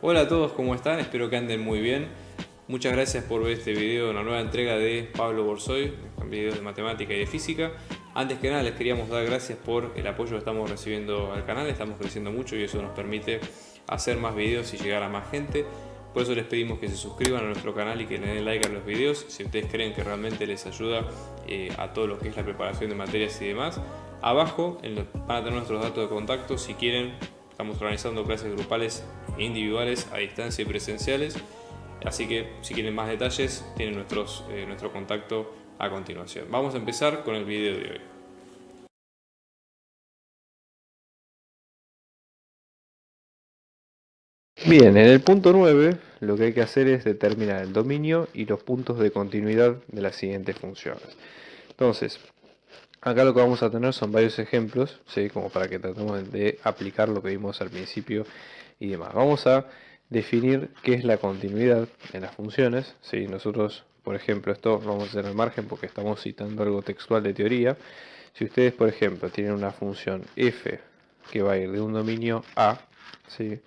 Hola a todos, ¿cómo están? Espero que anden muy bien. Muchas gracias por ver este video, una nueva entrega de Pablo Borsoy, con videos de matemática y de física. Antes que nada les queríamos dar gracias por el apoyo que estamos recibiendo al canal, estamos creciendo mucho y eso nos permite hacer más videos y llegar a más gente. Por eso les pedimos que se suscriban a nuestro canal y que le den like a los videos si ustedes creen que realmente les ayuda a todo lo que es la preparación de materias y demás. Abajo van a tener nuestros datos de contacto si quieren. Estamos organizando clases grupales e individuales a distancia y presenciales. Así que si quieren más detalles tienen nuestro contacto a continuación. Vamos a empezar con el video de hoy. Bien, en el punto 9 lo que hay que hacer es determinar el dominio y los puntos de continuidad de las siguientes funciones. Entonces, acá lo que vamos a tener son varios ejemplos, ¿sí? Como para que tratemos de aplicar lo que vimos al principio y demás. Vamos a definir qué es la continuidad en las funciones, ¿sí? Nosotros, por ejemplo, esto lo vamos a hacer al margen porque estamos citando algo textual de teoría. Si ustedes, por ejemplo, tienen una función f que va a ir de un dominio A, ¿sí?,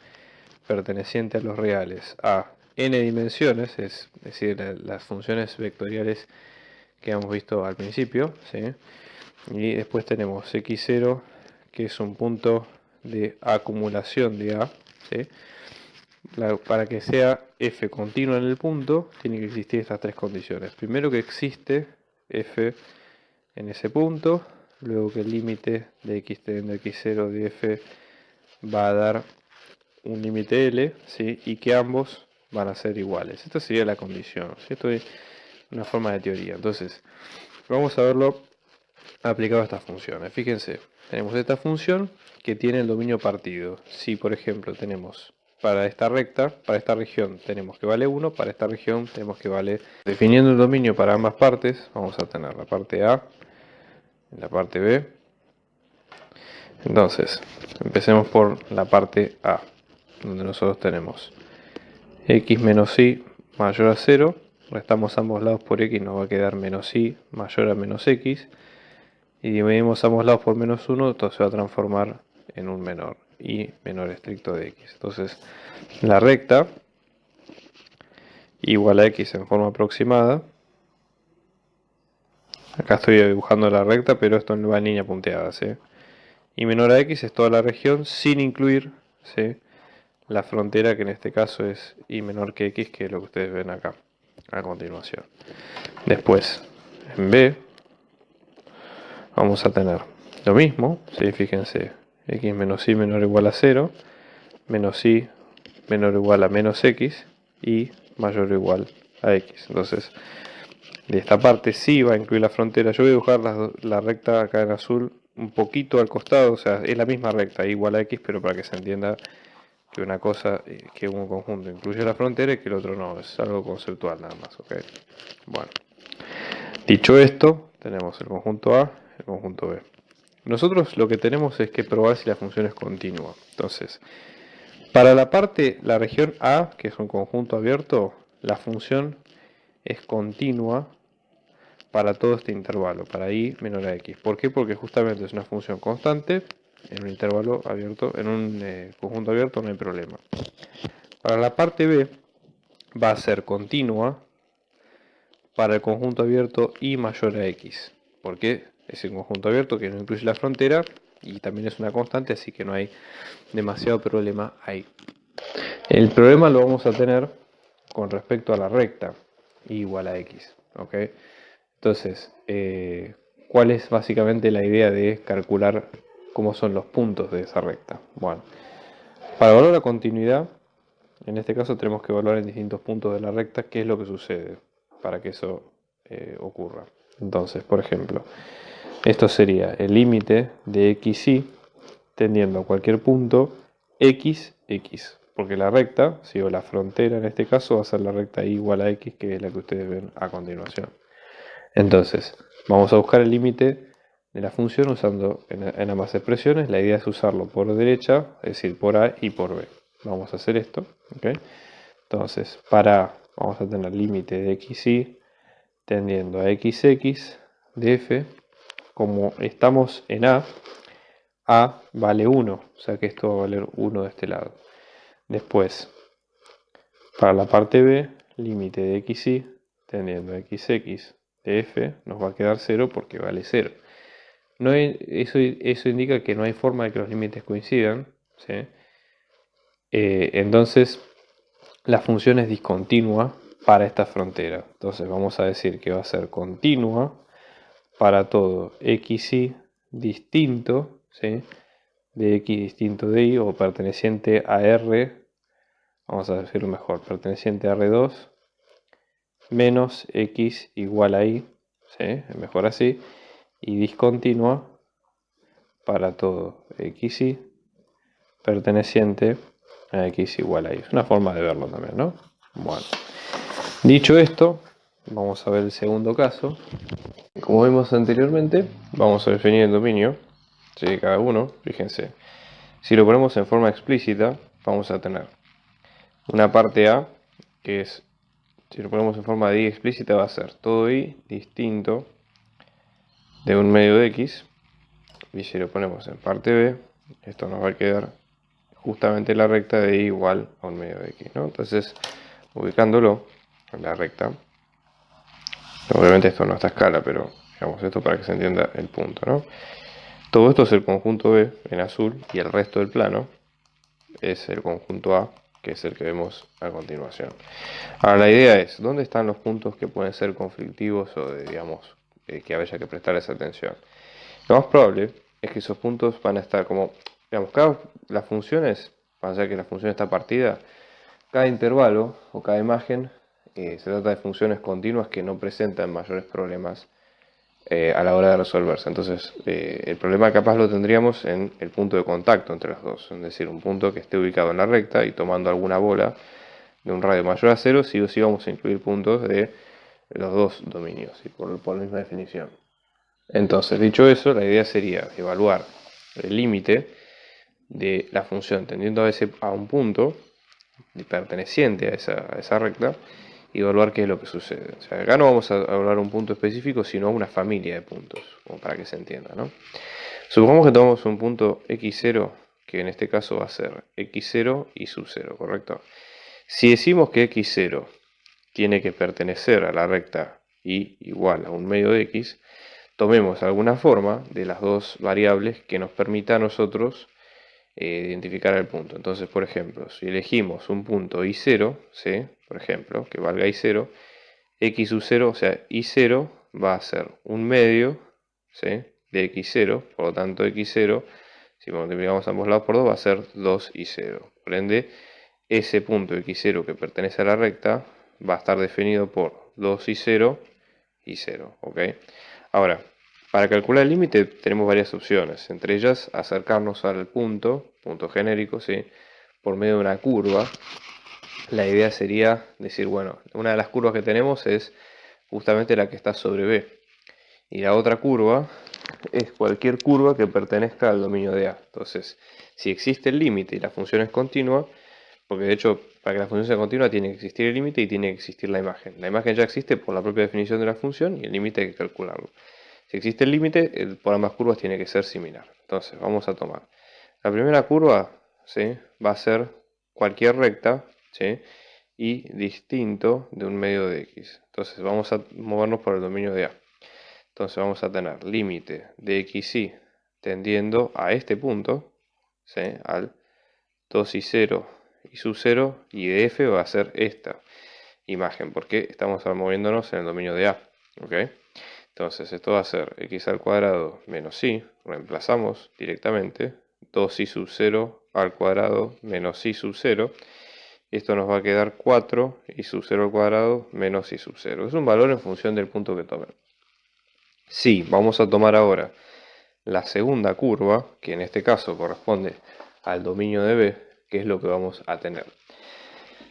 perteneciente a los reales a n dimensiones, es decir, las funciones vectoriales que hemos visto al principio, ¿sí? Y después tenemos x0, que es un punto de acumulación de A, ¿sí? Para que sea f continua en el punto, tiene que existir estas tres condiciones. Primero, que existe f en ese punto, luego que el límite de x teniendo x0 de f va a dar un límite L, ¿sí?, y que ambos van a ser iguales. Esta sería la condición, ¿sí? Esto es una forma de teoría. Entonces, vamos a verlo aplicado a estas funciones. Fíjense, tenemos esta función que tiene el dominio partido. Si, por ejemplo, tenemos para esta recta, para esta región tenemos que vale 1, para esta región tenemos que vale... Definiendo el dominio para ambas partes, vamos a tener la parte A y la parte B. Entonces, empecemos por la parte A, donde nosotros tenemos x menos y mayor a 0, restamos ambos lados por x, nos va a quedar menos y mayor a menos x, y dividimos ambos lados por menos 1, esto se va a transformar en un menor, y menor estricto de x. Entonces, la recta igual a x en forma aproximada, acá estoy dibujando la recta, pero esto no va en línea punteada, ¿sí? Y menor a x es toda la región sin incluir, ¿sí?, la frontera, que en este caso es y menor que x, que es lo que ustedes ven acá a continuación. Después, en B, vamos a tener lo mismo, ¿sí? Fíjense, x menos y menor o igual a 0, menos y menor o igual a menos x, y mayor o igual a x. Entonces, de esta parte sí va a incluir la frontera. Yo voy a dibujar la recta acá en azul un poquito al costado, o sea, es la misma recta, igual a x, pero para que se entienda que una cosa, que un conjunto incluye la frontera y que el otro no, es algo conceptual nada más, ¿ok? Bueno, dicho esto, tenemos el conjunto A, el conjunto B. Nosotros lo que tenemos es que probar si la función es continua. Entonces, para la región A, que es un conjunto abierto, la función es continua para todo este intervalo, para i menor a x. ¿Por qué? Porque justamente es una función constante en un intervalo abierto, en un conjunto abierto no hay problema. Para la parte B va a ser continua para el conjunto abierto i mayor a x, porque es un conjunto abierto que no incluye la frontera y también es una constante, así que no hay demasiado problema ahí. El problema lo vamos a tener con respecto a la recta i igual a x, ¿ok? Entonces, ¿cuál es básicamente la idea de calcular cómo son los puntos de esa recta? Bueno, para evaluar la continuidad, en este caso tenemos que evaluar en distintos puntos de la recta qué es lo que sucede para que eso ocurra. Entonces, por ejemplo, esto sería el límite de xy tendiendo a cualquier punto x, porque la recta, o la frontera en este caso, va a ser la recta y igual a x, que es la que ustedes ven a continuación. Entonces, vamos a buscar el límite de la función usando en ambas expresiones. La idea es usarlo por derecha, es decir, por a y por b. Vamos a hacer esto, ¿ok? Entonces, para a vamos a tener límite de xy tendiendo a xx de f. Como estamos en a vale 1, o sea que esto va a valer 1 de este lado. Después, Para la parte B, límite de xy tendiendo a xx de f nos va a quedar 0 porque vale 0. Eso indica que no hay forma de que los límites coincidan, ¿sí? Entonces la función es discontinua para esta frontera. Entonces vamos a decir que va a ser continua para todo xy distinto, ¿sí?, de x distinto de y, o perteneciente a R, vamos a decirlo mejor, perteneciente a R2 menos x igual a y, ¿sí?, es mejor así, y discontinua para todo xy perteneciente a x igual a y. Es una forma de verlo también, ¿no? Bueno, dicho esto, vamos a ver el segundo caso. Como vimos anteriormente, vamos a definir el dominio, ¿sí?, de cada uno. Fíjense, si lo ponemos en forma explícita, vamos a tener una parte A, que es, si lo ponemos en forma de y explícita, va a ser todo y distinto de un medio de x. Y si lo ponemos en parte B, esto nos va a quedar justamente la recta de y igual a un medio de x, ¿no? Entonces, ubicándolo en la recta, obviamente esto no está a escala, pero digamos esto para que se entienda el punto, ¿no? Todo esto es el conjunto B en azul y el resto del plano es el conjunto A, que es el que vemos a continuación. Ahora la idea es, ¿dónde están los puntos que pueden ser conflictivos o digamos, que haya que prestarles atención? Lo más probable es que esos puntos van a estar como, digamos, las funciones, van a ser que la función está partida, cada intervalo o cada imagen se trata de funciones continuas que no presentan mayores problemas a la hora de resolverse. Entonces, el problema capaz lo tendríamos en el punto de contacto entre los dos, es decir, un punto que esté ubicado en la recta y tomando alguna bola de un radio mayor a 0, sí o sí vamos a incluir puntos de los dos dominios, y por la misma definición. Entonces, dicho eso, la idea sería evaluar el límite de la función tendiendo a un punto perteneciente a esa recta y evaluar qué es lo que sucede. O sea, acá no vamos a evaluar un punto específico, sino una familia de puntos, como para que se entienda, ¿no? Supongamos que tomamos un punto x0, que en este caso va a ser x0 y sub 0, ¿correcto? Si decimos que x0 tiene que pertenecer a la recta y igual a un medio de x, tomemos alguna forma de las dos variables que nos permita a nosotros identificar el punto. Entonces, por ejemplo, si elegimos un punto y0, ¿sí?, por ejemplo, que valga y0, x sub 0, o sea, y0 va a ser un medio, ¿sí?, de x0, por lo tanto x0, si multiplicamos ambos lados por 2, va a ser 2 y 0. Por ende, ese punto x0 que pertenece a la recta va a estar definido por 2 y 0 y 0, ¿ok? Ahora, para calcular el límite tenemos varias opciones, entre ellas acercarnos al punto genérico, ¿sí?, por medio de una curva. La idea sería decir, bueno, una de las curvas que tenemos es justamente la que está sobre B, y la otra curva es cualquier curva que pertenezca al dominio de A. Entonces, si existe el límite y la función es continua, porque de hecho para que la función sea continua tiene que existir el límite y tiene que existir la imagen. La imagen ya existe por la propia definición de la función y el límite hay que calcularlo. Si existe el límite, por ambas curvas tiene que ser similar. Entonces vamos a tomar la primera curva, ¿sí?, va a ser cualquier recta, ¿sí?, y distinto de un medio de x. Entonces vamos a movernos por el dominio de A. Entonces vamos a tener límite de xy tendiendo a este punto, ¿sí?, al 2 y 0 y sub 0, y de f va a ser esta imagen, porque estamos moviéndonos en el dominio de A, ¿ok? Entonces esto va a ser x al cuadrado menos y, reemplazamos directamente, 2y sub 0 al cuadrado menos y sub 0, esto nos va a quedar 4 y sub 0 al cuadrado menos y sub 0. Es un valor en función del punto que tomen. Sí, vamos a tomar ahora la segunda curva, que en este caso corresponde al dominio de B, que es lo que vamos a tener.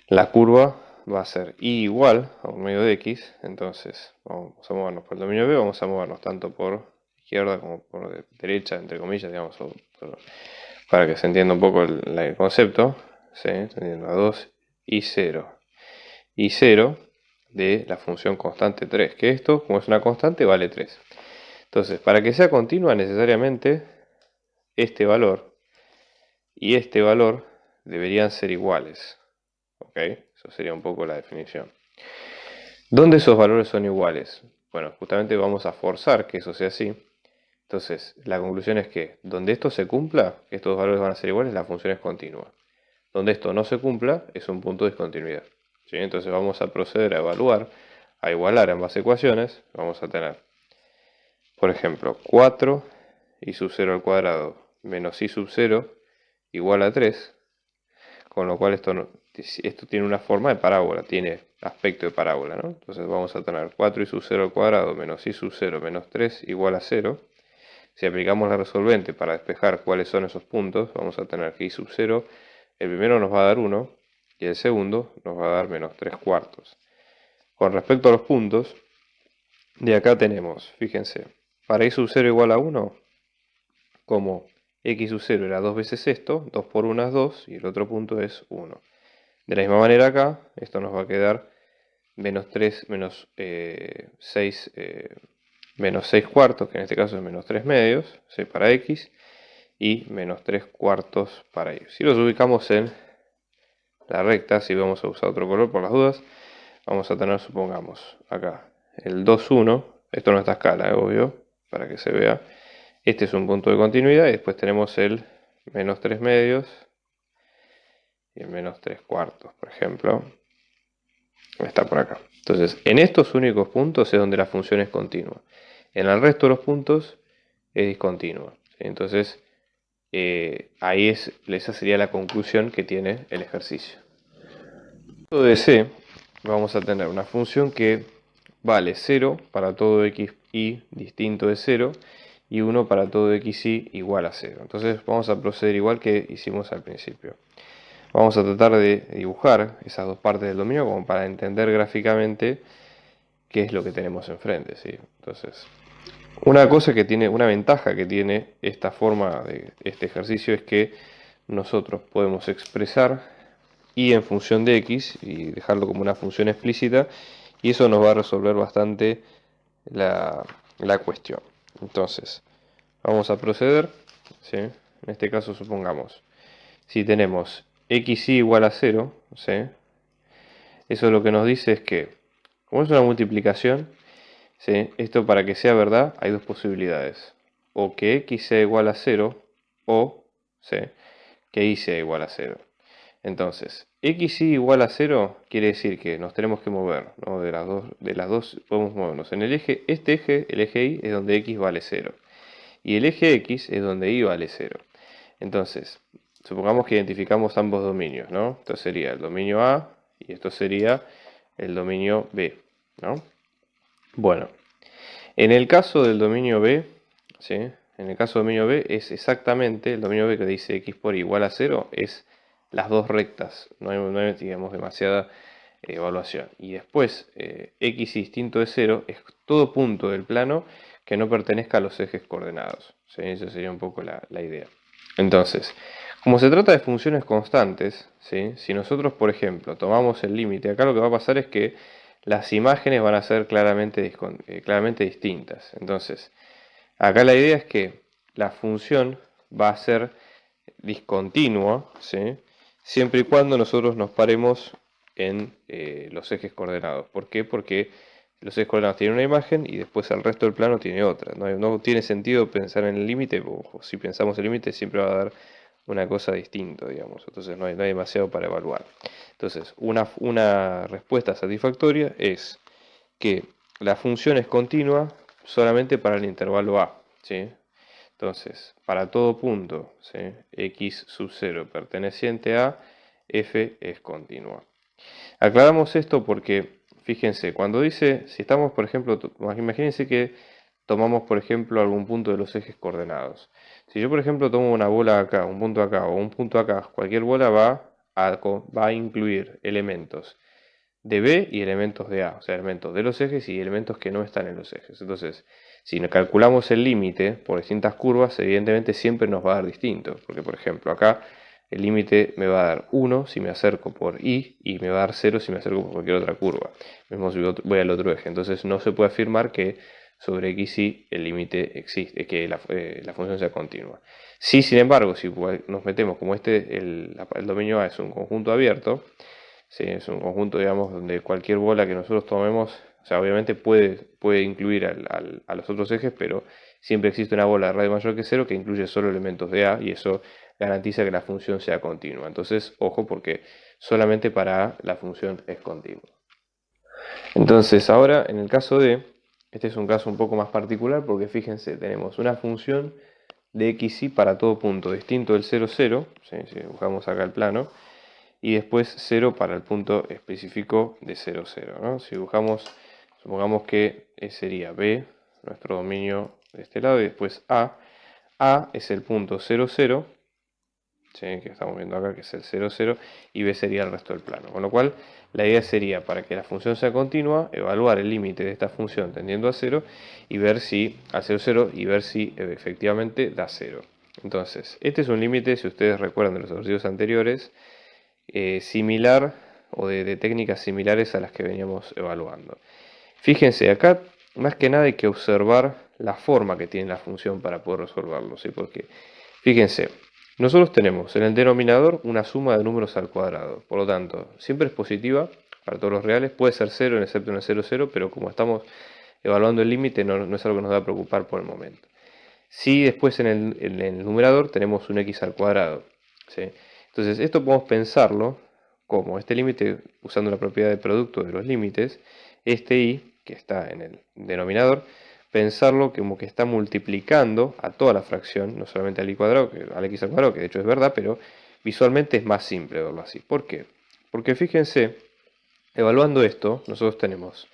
La curva va a ser y igual a un medio de x, entonces vamos a movernos por el dominio de B, vamos a movernos tanto por izquierda como por derecha, entre comillas, digamos, para que se entienda un poco el concepto, ¿sí?, teniendo a 2 y 0. Y 0 de la función constante 3, que esto, como es una constante, vale 3. Entonces, para que sea continua, necesariamente este valor y este valor deberían ser iguales. ¿Ok? Eso Eso sería un poco la definición. ¿Dónde esos valores son iguales? Bueno, justamente vamos a forzar que eso sea así. Entonces, la conclusión es que donde esto se cumpla, que estos valores van a ser iguales, la función es continua. Donde esto no se cumpla, es un punto de discontinuidad. ¿Sí? Entonces vamos a proceder a evaluar, a igualar ambas ecuaciones. Vamos a tener, por ejemplo, 4 y sub 0 al cuadrado menos y sub 0 igual a 3. Con lo cual esto tiene una forma de parábola, tiene aspecto de parábola, ¿no? Entonces vamos a tener 4 y sub 0 al cuadrado menos y sub 0 menos 3 igual a 0. Si aplicamos la resolvente para despejar cuáles son esos puntos, vamos a tener que y sub 0, el primero nos va a dar 1 y el segundo nos va a dar menos 3 cuartos. Con respecto a los puntos, de acá tenemos, fíjense, para y sub 0 igual a 1, como x sub 0 era 2 veces esto, 2 por 1 es 2 y el otro punto es 1. De la misma manera acá, esto nos va a quedar menos 3, menos 6 cuartos, que en este caso es menos 3 medios, ¿sí? Para x, y menos 3 cuartos para y. Si los ubicamos en la recta, si vamos a usar otro color por las dudas, vamos a tener, supongamos, acá el 2, 1, esto no está a escala, obvio, para que se vea. Este es un punto de continuidad y después tenemos el menos 3 medios y el menos 3 cuartos, por ejemplo. Está por acá. Entonces, en estos únicos puntos es donde la función es continua. En el resto de los puntos es discontinua. ¿Sí? Entonces, esa sería la conclusión que tiene el ejercicio. De C vamos a tener una función que vale 0 para todo xy distinto de 0 y 1 para todo xy igual a 0. Entonces vamos a proceder igual que hicimos al principio. Vamos a tratar de dibujar esas dos partes del dominio como para entender gráficamente qué es lo que tenemos enfrente, ¿sí? Entonces, una ventaja que tiene esta forma de este ejercicio es que nosotros podemos expresar y en función de x y dejarlo como una función explícita, y eso nos va a resolver bastante la cuestión. Entonces, vamos a proceder, ¿sí? En este caso supongamos, si tenemos xy igual a 0, ¿sí? Eso lo que nos dice es que, como es una multiplicación, ¿sí? Esto para que sea verdad hay dos posibilidades. O que x sea igual a 0 o, ¿sí?, que y sea igual a 0. Entonces, xy igual a 0 quiere decir que nos tenemos que mover, ¿no? De las dos podemos movernos. En el eje, el eje y, es donde x vale 0. Y el eje x es donde y vale 0. Entonces, supongamos que identificamos ambos dominios, ¿no? Esto sería el dominio A y esto sería el dominio B, ¿no? Bueno, en el caso del dominio B, ¿sí? En el caso del dominio B es exactamente el dominio B que dice x por y igual a 0, es las dos rectas, no hay digamos, demasiada evaluación. Y después, x distinto de 0 es todo punto del plano que no pertenezca a los ejes coordenados, ¿sí? Esa sería un poco la idea. Entonces, como se trata de funciones constantes, ¿sí? Si nosotros, por ejemplo, tomamos el límite, acá lo que va a pasar es que las imágenes van a ser claramente distintas. Entonces, acá la idea es que la función va a ser discontinua, ¿sí?, siempre y cuando nosotros nos paremos en los ejes coordenados. ¿Por qué? Porque los ejes coordenados tienen una imagen y después el resto del plano tiene otra. No tiene sentido pensar en el límite, o si pensamos en el límite siempre va a dar una cosa distinta, digamos. Entonces no hay demasiado para evaluar. Entonces, una respuesta satisfactoria es que la función es continua solamente para el intervalo A, ¿sí? Entonces, para todo punto, ¿sí?, x sub 0 perteneciente a f es continua. Aclaramos esto porque, fíjense, cuando dice, si estamos, por ejemplo, imagínense que tomamos, por ejemplo, algún punto de los ejes coordenados. Si yo, por ejemplo, tomo una bola acá, un punto acá o un punto acá, cualquier bola va a incluir elementos de B y elementos de A, o sea, elementos de los ejes y elementos que no están en los ejes. Entonces, si calculamos el límite por distintas curvas, evidentemente siempre nos va a dar distinto, porque por ejemplo acá el límite me va a dar 1 si me acerco por Y y me va a dar 0 si me acerco por cualquier otra curva, mismo si voy al otro eje. Entonces no se puede afirmar que sobre x y el límite existe, que la función sea continua. Sí, sin embargo, si nos metemos como el dominio A es un conjunto abierto, ¿sí? Es un conjunto, digamos, donde cualquier bola que nosotros tomemos, o sea, obviamente puede incluir a los otros ejes, pero siempre existe una bola de radio mayor que 0 que incluye solo elementos de A, y eso garantiza que la función sea continua. Entonces, ojo, porque solamente para A la función es continua. Entonces, ahora en el caso de, este es un caso un poco más particular porque fíjense, tenemos una función de x y para todo punto distinto del 0, 0, ¿sí? Si dibujamos acá el plano, y después 0 para el punto específico de 0, 0, ¿no? Si dibujamos, supongamos que sería B, nuestro dominio de este lado, y después A es el punto 0, 0, ¿sí? Que estamos viendo acá, que es el 0, 0, y B sería el resto del plano. Con lo cual, la idea sería, para que la función sea continua, evaluar el límite de esta función tendiendo a 0 y ver si, a 0, 0, y ver si efectivamente da 0. Entonces, este es un límite, si ustedes recuerdan de los ejercicios anteriores, similar o de técnicas similares a las que veníamos evaluando. Fíjense, acá más que nada hay que observar la forma que tiene la función para poder resolverlo, ¿sí? Porque, fíjense, nosotros tenemos en el denominador una suma de números al cuadrado, por lo tanto, siempre es positiva para todos los reales, puede ser 0 excepto en el 0, 0, pero como estamos evaluando el límite no es algo que nos va a preocupar por el momento. Si después en el numerador tenemos un x al cuadrado, ¿sí? Entonces esto podemos pensarlo como este límite, usando la propiedad de producto de los límites, este y, que está en el denominador, pensarlo como que está multiplicando a toda la fracción, no solamente al y cuadrado, al x al cuadrado, que de hecho es verdad, pero visualmente es más simple verlo así. ¿Por qué? Porque fíjense, evaluando esto, nosotros tenemos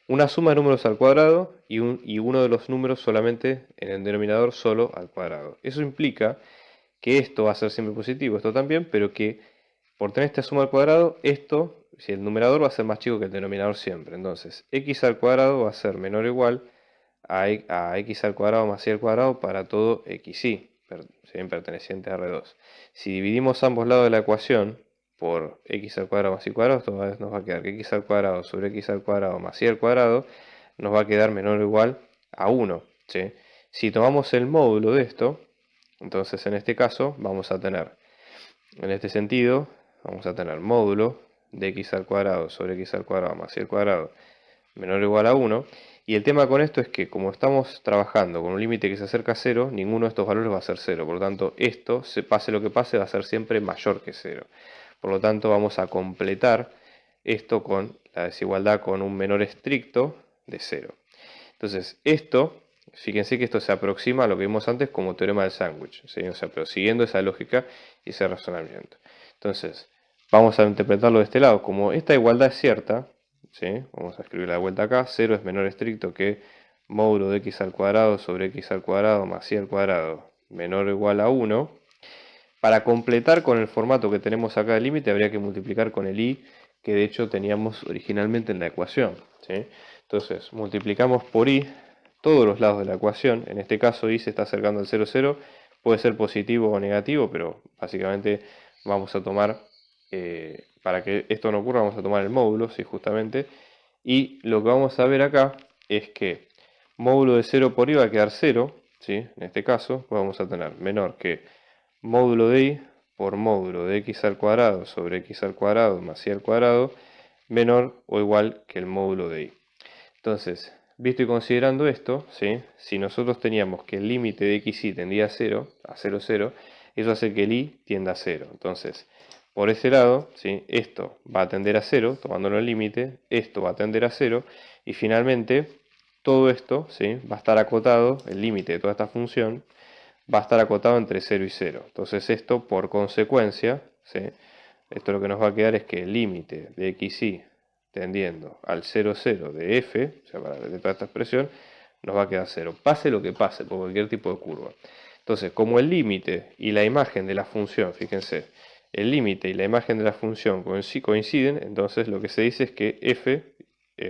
una suma de números al cuadrado y uno de los números solamente en el denominador solo al cuadrado. Eso implica que esto va a ser siempre positivo, esto también, pero que por tener esta suma al cuadrado, esto, si el numerador va a ser más chico que el denominador siempre. Entonces, x al cuadrado va a ser menor o igual a x al cuadrado más y al cuadrado para todo xy, perteneciente a R2. Si dividimos ambos lados de la ecuación por x al cuadrado más y cuadrado, esto nos va a quedar que x al cuadrado sobre x al cuadrado más y al cuadrado nos va a quedar menor o igual a 1. ¿Sí? Si tomamos el módulo de esto, entonces en este caso vamos a tener, en este sentido, vamos a tener módulo de x al cuadrado sobre x al cuadrado más y al cuadrado menor o igual a 1. Y el tema con esto es que como estamos trabajando con un límite que se acerca a 0, ninguno de estos valores va a ser 0. Por lo tanto, esto, pase lo que pase, va a ser siempre mayor que 0. Por lo tanto, vamos a completar esto con la desigualdad con un menor estricto de 0. Entonces, esto, fíjense que esto se aproxima a lo que vimos antes como teorema del sándwich, ¿sí? O sea, pero siguiendo esa lógica y ese razonamiento. Entonces, vamos a interpretarlo de este lado. Como esta igualdad es cierta, ¿sí? Vamos a escribirla de vuelta acá. 0 es menor estricto que módulo de x al cuadrado sobre x al cuadrado más y al cuadrado menor o igual a 1. Para completar con el formato que tenemos acá del límite habría que multiplicar con el y que de hecho teníamos originalmente en la ecuación, ¿sí? Entonces multiplicamos por y todos los lados de la ecuación. En este caso y se está acercando al 0, 0. Puede ser positivo o negativo, pero básicamente vamos a tomar, para que esto no ocurra, vamos a tomar el módulo, ¿sí? Justamente. Y lo que vamos a ver acá es que módulo de 0 por y va a quedar 0, ¿sí? En este caso vamos a tener menor que módulo de y por módulo de x al cuadrado sobre x al cuadrado más y al cuadrado menor o igual que el módulo de y. Entonces, visto y considerando esto, ¿sí? Si nosotros teníamos que el límite de xy tendía a 0, 0, eso hace que el y tienda a 0. Entonces, por ese lado, ¿sí? Esto va a tender a 0, tomándolo el límite, esto va a tender a 0, y finalmente todo esto, ¿sí? Va a estar acotado, el límite de toda esta función, va a estar acotado entre 0 y 0. Entonces esto, por consecuencia, ¿sí? Esto lo que nos va a quedar es que el límite de xy tendiendo al 0, 0 de f, o sea, para de toda esta expresión, nos va a quedar 0. Pase lo que pase, por cualquier tipo de curva. Entonces, como el límite y la imagen de la función, fíjense, el límite y la imagen de la función coinciden, entonces lo que se dice es que f,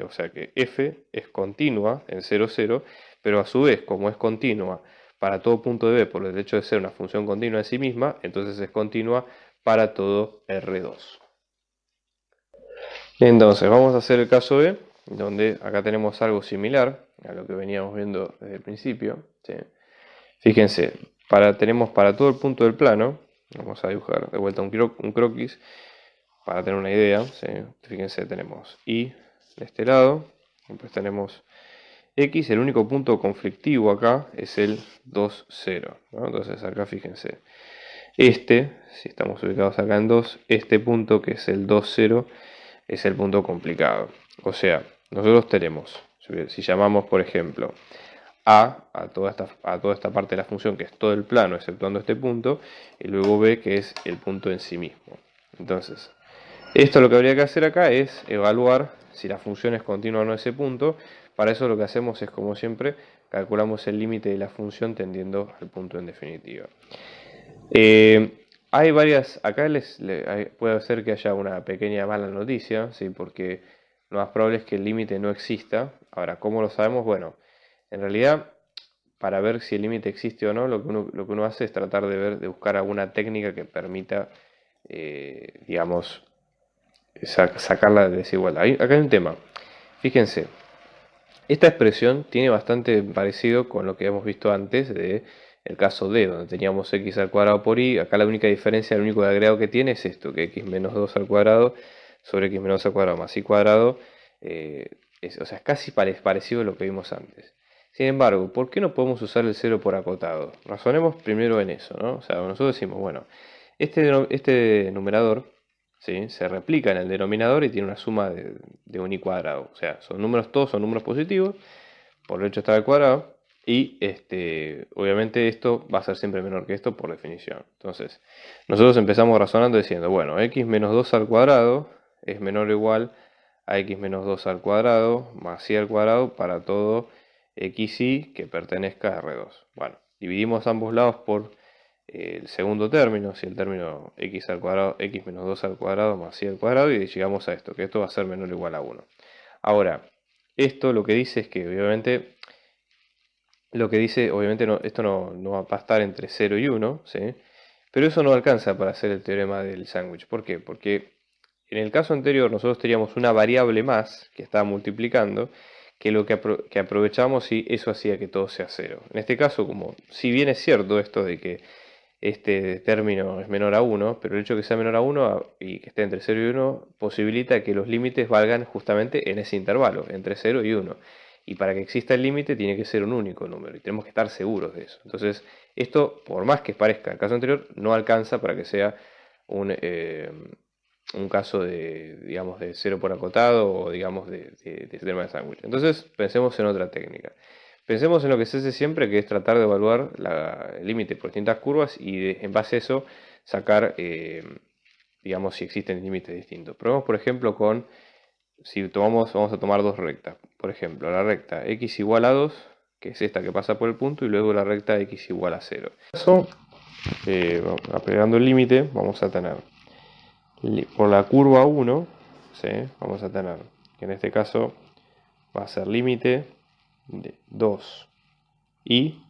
o sea que f es continua en 0, 0, pero a su vez, como es continua para todo punto de b por el hecho de ser una función continua en sí misma, entonces es continua para todo R2. Entonces vamos a hacer el caso B, donde acá tenemos algo similar a lo que veníamos viendo desde el principio, ¿sí? Fíjense, tenemos para todo el punto del plano, vamos a dibujar de vuelta un croquis, para tener una idea, ¿sí? Fíjense, tenemos y de este lado, después tenemos x, el único punto conflictivo acá es el 2, 0, ¿no? Entonces acá fíjense, si estamos ubicados acá en 2, este punto que es el 2, 0, es el punto complicado. O sea, nosotros tenemos, si llamamos por ejemplo a toda esta parte de la función, que es todo el plano exceptuando este punto, y luego b, que es el punto en sí mismo. Entonces, esto lo que habría que hacer acá es evaluar si la función es continua o no ese punto. Para eso lo que hacemos es, como siempre, calculamos el límite de la función tendiendo al punto en definitiva. Hay varias, acá puede ser que haya una pequeña mala noticia, ¿sí? Porque lo más probable es que el límite no exista. Ahora, ¿cómo lo sabemos? Bueno, en realidad, para ver si el límite existe o no, lo que uno hace es tratar de buscar alguna técnica que permita, digamos, sacar la desigualdad. Acá hay un tema. Fíjense, esta expresión tiene bastante parecido con lo que hemos visto antes de el caso D, donde teníamos x al cuadrado por y. Acá la única diferencia, el único agregado que tiene es esto, que x menos 2 al cuadrado sobre x menos 2 al cuadrado más y cuadrado. O sea, es casi parecido a lo que vimos antes. Sin embargo, ¿por qué no podemos usar el 0 por acotado? Razonemos primero en eso, ¿no? O sea, nosotros decimos, bueno, este numerador, ¿sí?, se replica en el denominador y tiene una suma de un y cuadrado. O sea, todos son números positivos, por el hecho de estar al cuadrado, y obviamente esto va a ser siempre menor que esto por definición. Entonces, nosotros empezamos razonando diciendo, bueno, x menos 2 al cuadrado es menor o igual a x menos 2 al cuadrado más y al cuadrado para todo xy que pertenezca a R2. Bueno, dividimos ambos lados por el segundo término, si el término x al cuadrado, x menos 2 al cuadrado más y al cuadrado, y llegamos a esto, que esto va a ser menor o igual a 1. Ahora, esto lo que dice es que obviamente, esto no va a estar entre 0 y 1, ¿sí? Pero eso no alcanza para hacer el teorema del sándwich. ¿Por qué? Porque en el caso anterior nosotros teníamos una variable más que estaba multiplicando, que lo que aprovechamos y eso hacía que todo sea 0. En este caso, como si bien es cierto esto de que este término es menor a 1, pero el hecho de que sea menor a 1 y que esté entre 0 y 1 posibilita que los límites valgan justamente en ese intervalo, entre 0 y 1. Y para que exista el límite tiene que ser un único número y tenemos que estar seguros de eso. Entonces, esto, por más que parezca el caso anterior, no alcanza para que sea un caso de, digamos, de 0 por acotado o, digamos, de teorema de sándwich. Entonces, pensemos en otra técnica. Pensemos en lo que se hace siempre, que es tratar de evaluar el límite por distintas curvas y en base a eso sacar, digamos, si existen límites distintos. Probemos, por ejemplo, vamos a tomar dos rectas. Por ejemplo, la recta x igual a 2, que es esta que pasa por el punto, y luego la recta x igual a 0. En este caso, aplicando el límite, vamos a tener por la curva 1, ¿sí?, vamos a tener que en este caso va a ser límite de 2 y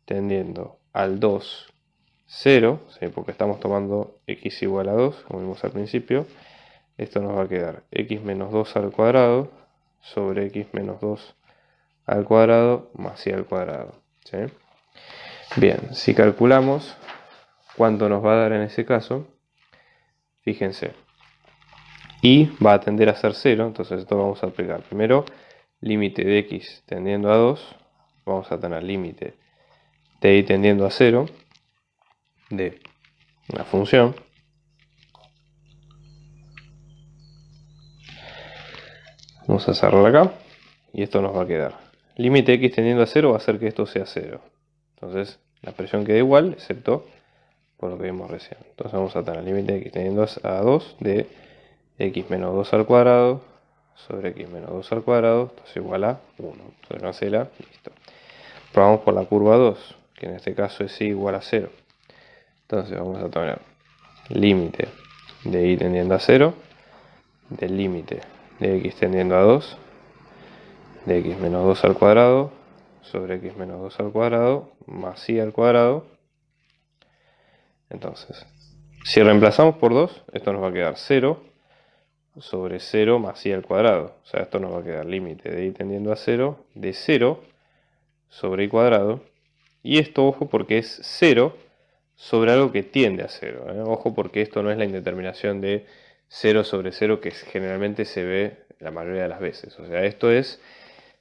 tendiendo al 2, 0, ¿sí?, porque estamos tomando x igual a 2, como vimos al principio. Esto nos va a quedar x menos 2 al cuadrado sobre x menos 2 al cuadrado más y al cuadrado, ¿sí? Bien, si calculamos cuánto nos va a dar en ese caso, fíjense, y va a tender a ser 0, entonces esto vamos a aplicar primero límite de x tendiendo a 2, vamos a tener límite de y tendiendo a 0 de una función, vamos a cerrar acá, y esto nos va a quedar límite de x tendiendo a 0 va a hacer que esto sea 0, entonces la expresión queda igual, excepto por lo que vimos recién. Entonces vamos a tener límite de x tendiendo a 2 de x menos 2 al cuadrado sobre x menos 2 al cuadrado, esto es igual a 1, entonces cancela, listo. Probamos por la curva 2, que en este caso es y igual a 0. Entonces vamos a tener límite de y tendiendo a 0 del límite de x tendiendo a 2 de x menos 2 al cuadrado sobre x menos 2 al cuadrado más y al cuadrado. Entonces, si reemplazamos por 2, esto nos va a quedar 0 sobre 0 más y al cuadrado. O sea, esto nos va a quedar límite de y tendiendo a 0 de 0 sobre y cuadrado. Y esto, ojo, porque es 0 sobre algo que tiende a 0. Ojo, porque esto no es la indeterminación de 0 sobre 0 que generalmente se ve la mayoría de las veces. O sea, esto es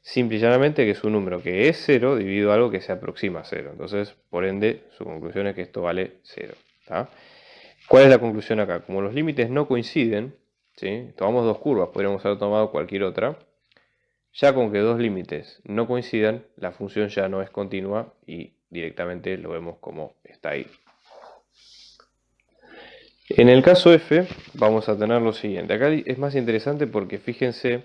simple y llanamente que es un número que es 0 dividido a algo que se aproxima a 0. Entonces, por ende, su conclusión es que esto vale 0. ¿Tá? ¿Cuál es la conclusión acá? Como los límites no coinciden, ¿sí? Tomamos dos curvas, podríamos haber tomado cualquier otra. Ya con que dos límites no coincidan, la función ya no es continua y directamente lo vemos como está ahí. En el caso F vamos a tener lo siguiente. Acá es más interesante porque fíjense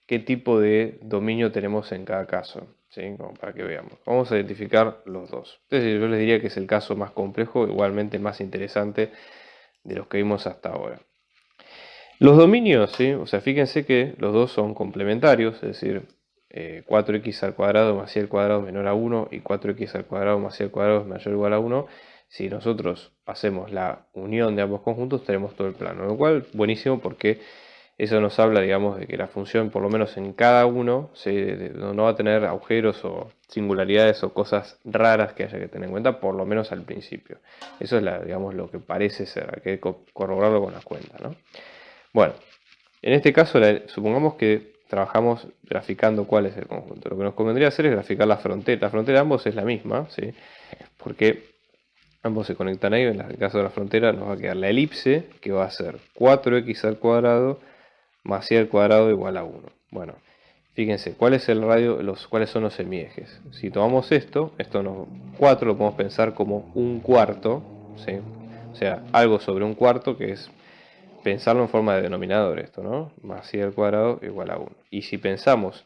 qué tipo de dominio tenemos en cada caso, ¿sí? Como para que veamos. Vamos a identificar los dos. Entonces yo les diría que es el caso más complejo, igualmente más interesante de los que vimos hasta ahora. Los dominios, ¿sí? O sea, fíjense que los dos son complementarios, es decir, 4x al cuadrado más y al cuadrado menor a 1 y 4x al cuadrado más y al cuadrado es mayor o igual a 1. Si nosotros hacemos la unión de ambos conjuntos, tenemos todo el plano, lo cual buenísimo porque eso nos habla, digamos, de que la función, por lo menos en cada uno, no va a tener agujeros o singularidades o cosas raras que haya que tener en cuenta, por lo menos al principio. Eso es, digamos, lo que parece ser, hay que corroborarlo con las cuentas, ¿no? Bueno, en este caso, supongamos que trabajamos graficando cuál es el conjunto. Lo que nos convendría hacer es graficar la frontera. La frontera de ambos es la misma, ¿sí? Porque ambos se conectan ahí. En el caso de la frontera nos va a quedar la elipse, que va a ser 4x al cuadrado más y al cuadrado igual a 1. Bueno, fíjense, ¿cuál es el radio, cuáles son los semiejes? Si tomamos esto, 4 lo podemos pensar como un cuarto, ¿sí? O sea, algo sobre un cuarto, que es pensarlo en forma de denominador esto, ¿no? Más y al cuadrado igual a 1. Y si pensamos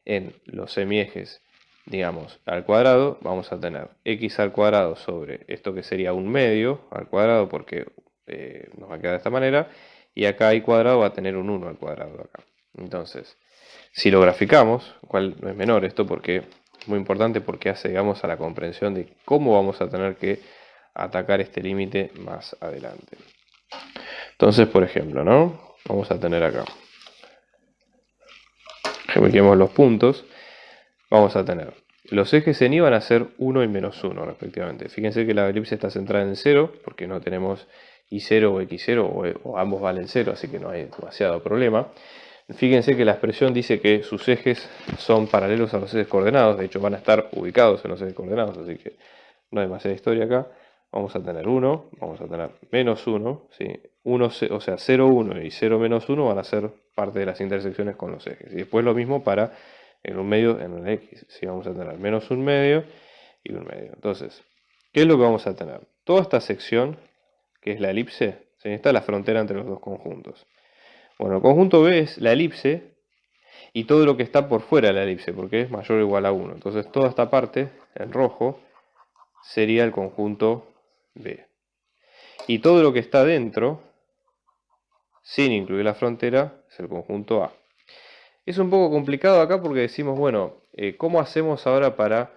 en los semiejes, digamos, al cuadrado, vamos a tener x al cuadrado sobre esto que sería un medio al cuadrado, porque nos va a quedar de esta manera, y acá y cuadrado va a tener un 1 al cuadrado acá. Entonces, si lo graficamos, cual no es menor esto porque es muy importante porque hace, digamos, a la comprensión de cómo vamos a tener que atacar este límite más adelante. Entonces, por ejemplo, ¿no? Vamos a tener acá. Ubiquemos los puntos. Vamos a tener los ejes en Y van a ser 1 y menos 1 respectivamente. Fíjense que la elipse está centrada en 0 porque no tenemos Y0 o X0 o ambos valen 0, así que no hay demasiado problema. Fíjense que la expresión dice que sus ejes son paralelos a los ejes coordenados, de hecho van a estar ubicados en los ejes coordenados, así que no hay demasiada historia acá. Vamos a tener 1, vamos a tener menos 1, ¿sí? 1, o sea 0, 1 y 0 menos 1 van a ser parte de las intersecciones con los ejes. Y después lo mismo para en un medio en el X, ¿sí? Vamos a tener menos un medio y un medio. Entonces, ¿qué es lo que vamos a tener? Toda esta sección, que es la elipse, ¿sí? Esta es la frontera entre los dos conjuntos. Bueno, el conjunto B es la elipse y todo lo que está por fuera de la elipse, porque es mayor o igual a 1. Entonces toda esta parte, en rojo, sería el conjunto B. Y todo lo que está dentro, sin incluir la frontera, es el conjunto A. Es un poco complicado acá porque decimos, bueno, ¿cómo hacemos ahora para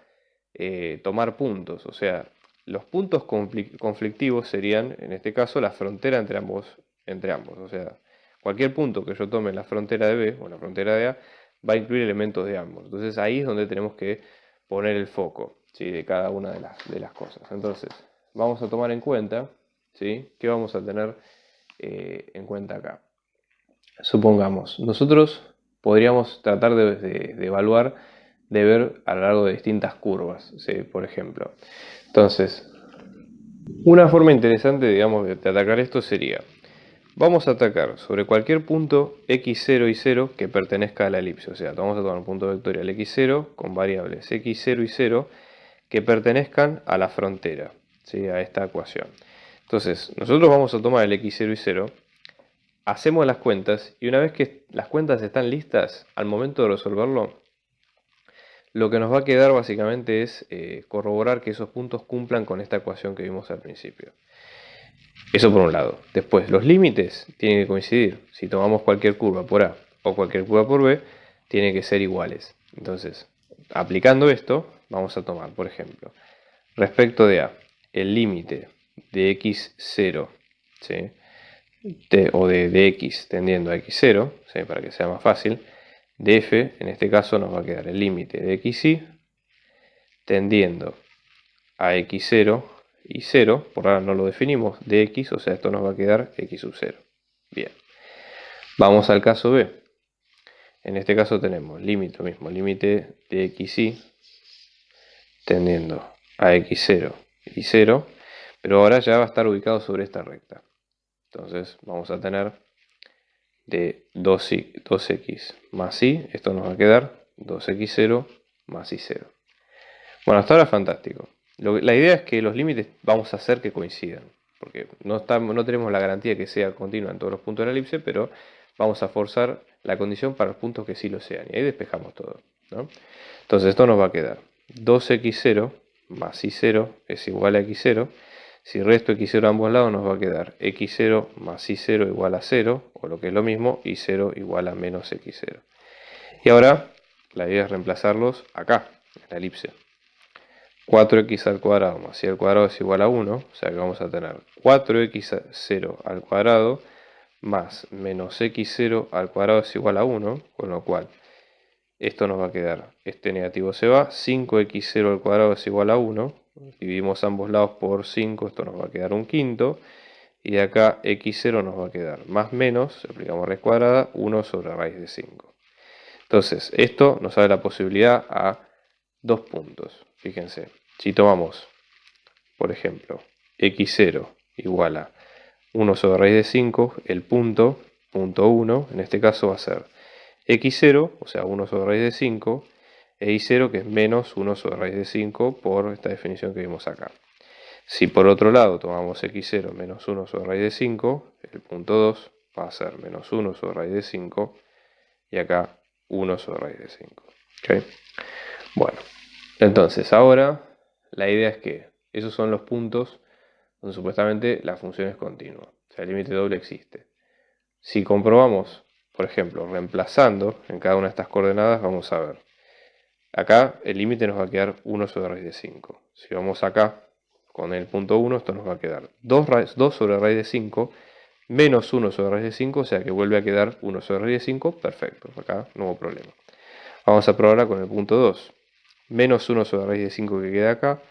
tomar puntos? O sea, los puntos conflictivos serían, en este caso, la frontera entre ambos. O sea, cualquier punto que yo tome en la frontera de B o en la frontera de A va a incluir elementos de ambos. Entonces ahí es donde tenemos que poner el foco, ¿sí? De cada una de las cosas. Entonces, vamos a tomar en cuenta, ¿sí? ¿Qué vamos a tener en cuenta acá? Supongamos, nosotros podríamos tratar de evaluar, de ver a lo largo de distintas curvas, ¿sí? Por ejemplo. Entonces, una forma interesante, digamos, de atacar esto sería, vamos a atacar sobre cualquier punto x0 y 0 que pertenezca a la elipse. O sea, vamos a tomar un punto vectorial x0 con variables x0 y 0 que pertenezcan a la frontera, ¿sí? A esta ecuación. Entonces, nosotros vamos a tomar el x0 y 0, hacemos las cuentas y una vez que las cuentas están listas, al momento de resolverlo, lo que nos va a quedar básicamente es corroborar que esos puntos cumplan con esta ecuación que vimos al principio. Eso por un lado. Después, los límites tienen que coincidir. Si tomamos cualquier curva por A o cualquier curva por B, tienen que ser iguales. Entonces, aplicando esto, vamos a tomar, por ejemplo, respecto de A, el límite de x0, ¿sí? O de x tendiendo a x0, ¿sí? Para que sea más fácil, de f, en este caso nos va a quedar el límite de xy tendiendo a x0 y 0, por ahora no lo definimos, de x, o sea, esto nos va a quedar x sub 0. Bien. Vamos al caso B. En este caso tenemos límite, lo mismo, límite de xy tendiendo a x0 y 0, pero ahora ya va a estar ubicado sobre esta recta. Entonces vamos a tener de 2x más y, esto nos va a quedar 2x0 más y0. Bueno, hasta ahora fantástico. La idea es que los límites vamos a hacer que coincidan, porque no tenemos la garantía de que sea continua en todos los puntos de la elipse, pero vamos a forzar la condición para los puntos que sí lo sean, y ahí despejamos todo, ¿no? Entonces esto nos va a quedar 2x0 más y0 es igual a x0. Si resto x0 a ambos lados nos va a quedar x0 más y0 igual a 0, o lo que es lo mismo, y0 igual a menos x0. Y ahora la idea es reemplazarlos acá, en la elipse. 4x al cuadrado más y al cuadrado es igual a 1, o sea que vamos a tener 4x0 al cuadrado más menos x0 al cuadrado es igual a 1, con lo cual esto nos va a quedar, este negativo se va, 5x0 al cuadrado es igual a 1, dividimos ambos lados por 5, esto nos va a quedar un quinto, y de acá x0 nos va a quedar más menos, aplicamos raíz cuadrada, 1 sobre raíz de 5. Entonces, esto nos da la posibilidad a dos puntos. Fíjense, si tomamos, por ejemplo, x0 igual a 1 sobre raíz de 5, el punto 1, en este caso va a ser x0, o sea 1 sobre raíz de 5, e y0 que es menos 1 sobre raíz de 5 por esta definición que vimos acá. Si por otro lado tomamos x0 menos 1 sobre raíz de 5, el punto 2 va a ser menos 1 sobre raíz de 5 y acá 1 sobre raíz de 5. ¿Okay? Bueno, entonces ahora la idea es que esos son los puntos donde supuestamente la función es continua, o sea el límite doble existe. Si comprobamos, por ejemplo, reemplazando en cada una de estas coordenadas, vamos a ver. Acá el límite nos va a quedar 1 sobre raíz de 5. Si vamos acá con el punto 1, esto nos va a quedar 2 sobre raíz de 5 menos 1 sobre raíz de 5, o sea que vuelve a quedar 1 sobre raíz de 5, perfecto, acá no hubo problema. Vamos a probarla con el punto 2. Menos 1 sobre raíz de 5 que queda acá,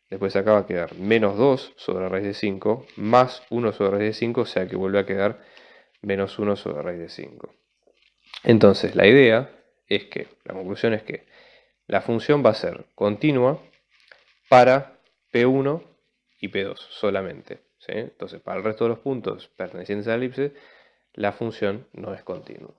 después acá va a quedar menos 2 sobre raíz de 5 más 1 sobre raíz de 5, o sea que vuelve a quedar menos 1 sobre raíz de 5. Entonces la idea es que, la conclusión es que la función va a ser continua para P1 y P2 solamente, ¿sí? Entonces para el resto de los puntos pertenecientes a la elipse, la función no es continua.